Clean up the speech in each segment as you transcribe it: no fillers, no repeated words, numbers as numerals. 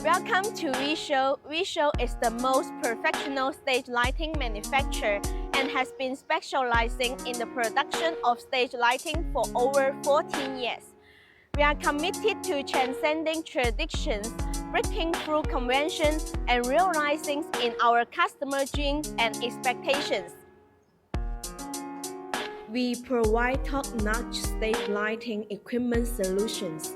Welcome to VSHOW. VSHOW is the most professional stage lighting manufacturer and has been specializing in the production of stage lighting for over 14 years. We are committed to transcending traditions, breaking through conventions, and realizing in our customer dreams and expectations. We provide top-notch stage lighting equipment solutions,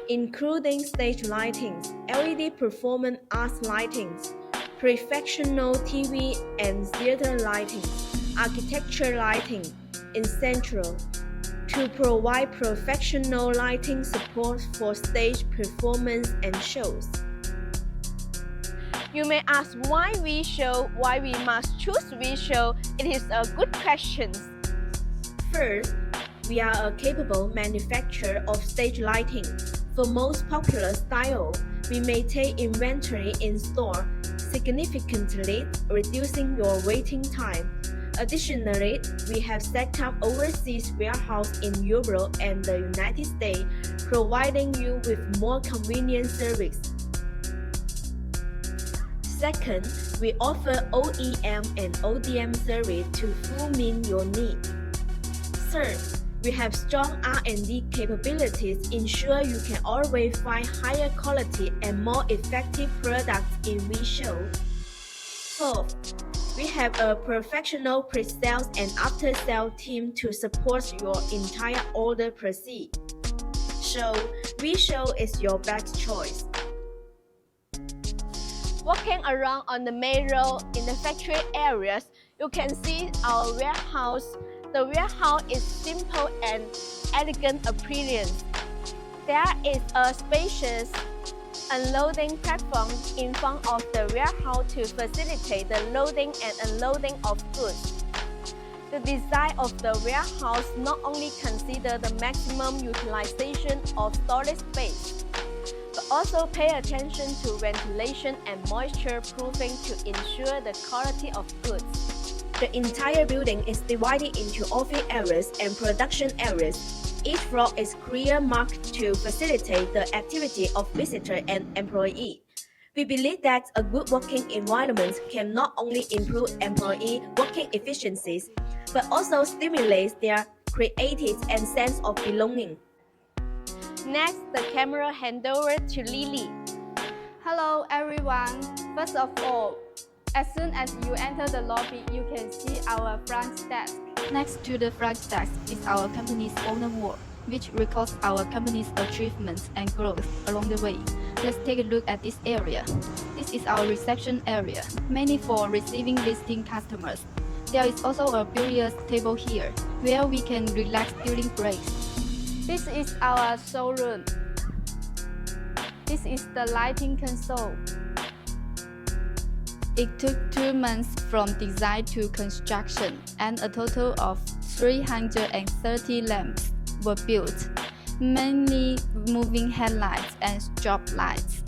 including stage lighting, LED performance arts lighting, professional TV and theater lighting, architecture lighting, etc., to provide professional lighting support for stage performance and shows. You may ask why VSHOW, why we must choose VSHOW. It is a good question. First, we are a capable manufacturer of stage lighting. For most popular styles, we maintain inventory in store, significantly reducing your waiting time. Additionally, we have set up overseas warehouse in Europe and the United States, providing you with more convenient service. Second, we offer OEM and ODM service to fulfill your needs. Third, we have strong R&D capabilities ensure you can always find higher quality and more effective products in VSHOW. Fourth, we have a professional pre-sales and after-sales team to support your entire order process. So, VSHOW is your best choice. Walking around on the main road in the factory areas, you can see our warehouse. The warehouse is simple and elegant appearance. There is a spacious unloading platform in front of the warehouse to facilitate the loading and unloading of goods. The design of the warehouse not only considers the maximum utilization of storage space, but also pay attention to ventilation and moisture proofing to ensure the quality of goods. The entire building is divided into office areas and production areas. Each floor is clearly marked to facilitate the activity of visitors and employees. We believe that a good working environment can not only improve employee working efficiencies, but also stimulate their creativity and sense of belonging. Next, the camera handover to Lily. Hello everyone. First of all, as soon as you enter the lobby, you can see our front desk. Next to the front desk is our company's owner wall, which records our company's achievements and growth along the way. Let's take a look at this area. This is our reception area, mainly for receiving visiting customers. There is also a billiards table here, where we can relax during breaks. This is our showroom. This is the lighting console. It took 2 months from design to construction, and a total of 330 lamps were built, mainly moving headlights and strobe lights.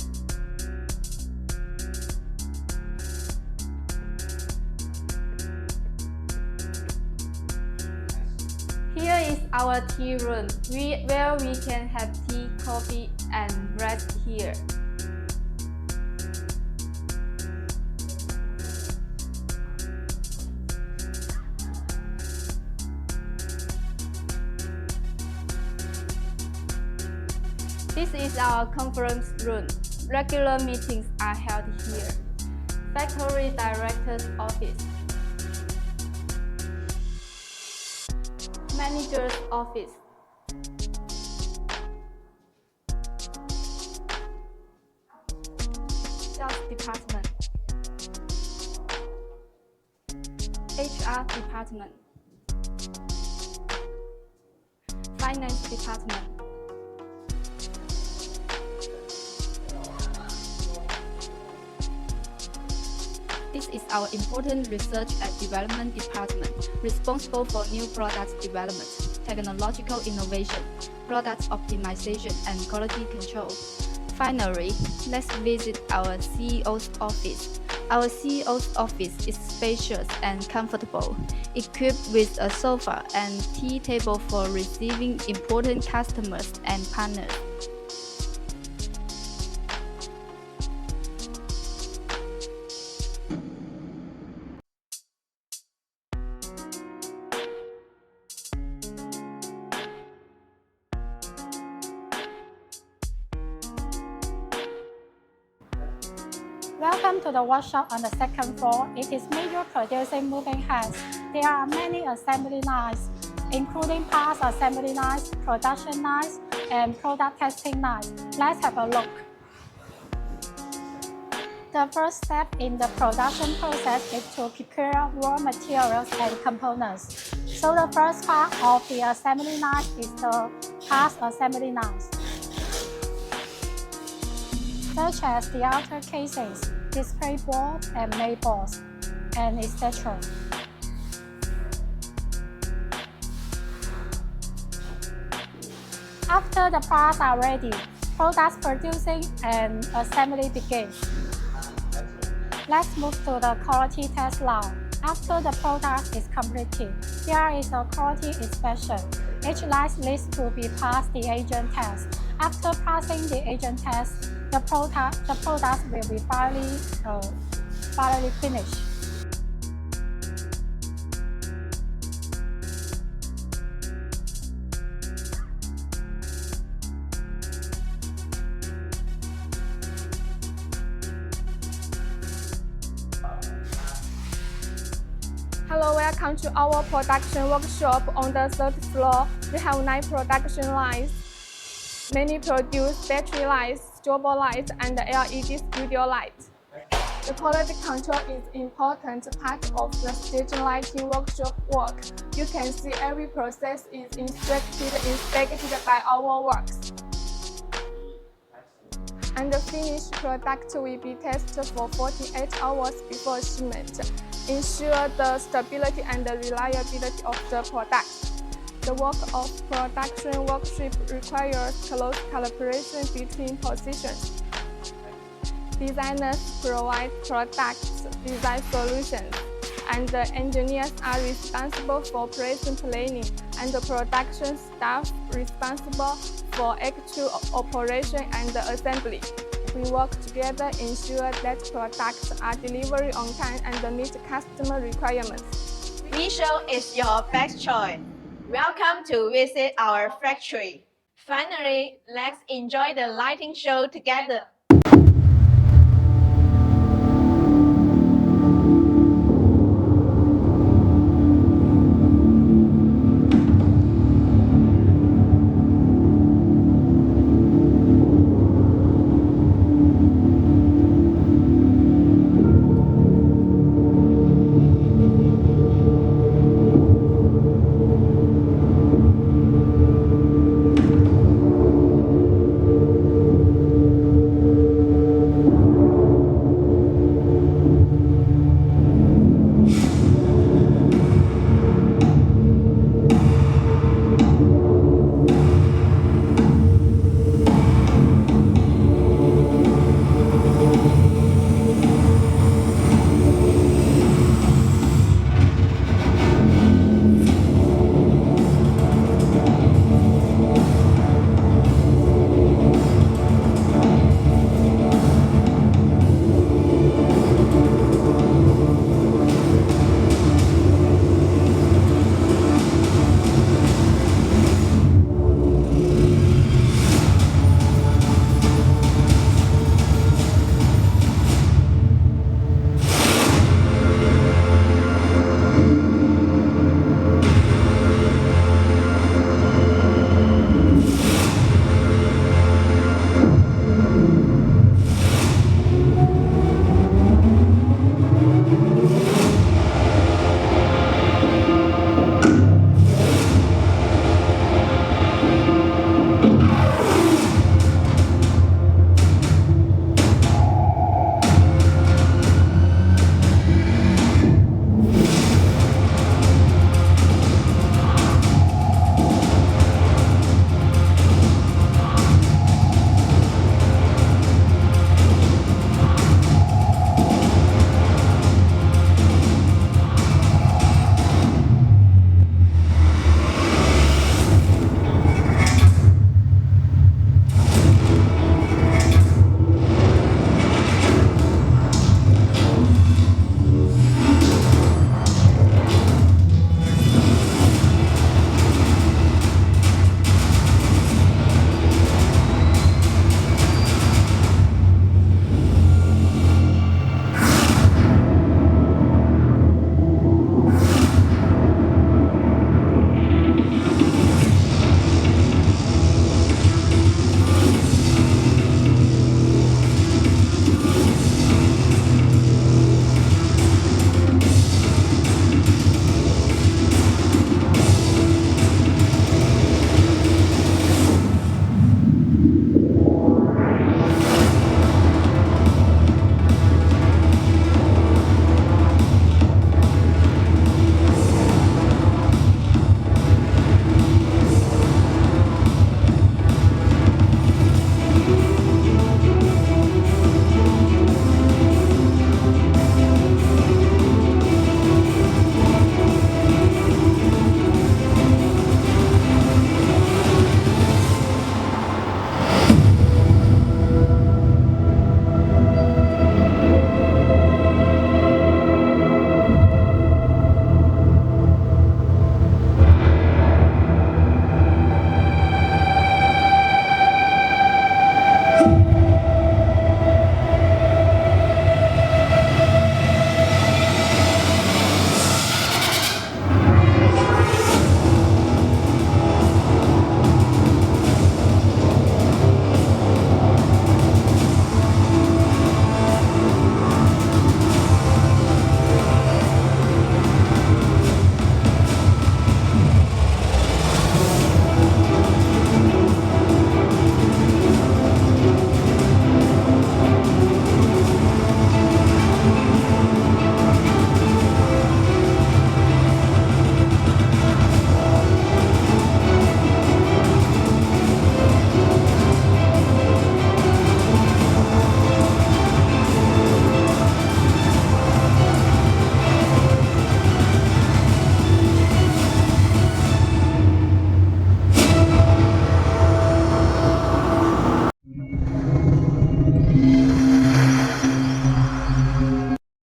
Here is our tea room, where we can have tea, coffee, and rest here. This is our conference room. Regular meetings are held here. Factory Director's Office. Manager's Office. Sales Department. HR Department. Finance Department. This is our important research and development department, responsible for new products development, technological innovation, product optimization, and quality control. Finally, let's visit our CEO's office. Our CEO's office is spacious and comfortable, equipped with a sofa and tea table for receiving important customers and partners. Welcome to the workshop on the second floor. It is major producing moving hands. There are many assembly lines, including parts assembly lines, production lines, and product testing lines. Let's have a look. The first step in the production process is to prepare raw materials and components. So the first part of the assembly line is the parts assembly lines, such as the outer casings, display board and main boards, and etc. After the parts are ready, products producing and assembly begins. Let's move to the quality test line. After the product is completed, there is a quality inspection. Each line needs to be passed the agent test. After passing the agent test, the product will be finally finished. Hello, welcome to our production workshop on the third floor. We have 9 production lines. Many produce battery lights, strobo lights, and LED studio lights. The quality control is an important part of the stage lighting workshop work. You can see every process is inspected by our works. And the finished product will be tested for 48 hours before shipment. Ensure the stability and the reliability of the product. The work of production workshop requires close collaboration between positions. Designers provide products design solutions, and the engineers are responsible for present planning, and the production staff responsible for actual operation and assembly. We work together to ensure that products are delivered on time and meet customer requirements. VSHOW is your best choice. Welcome to visit our factory. Finally, let's enjoy the lighting show together.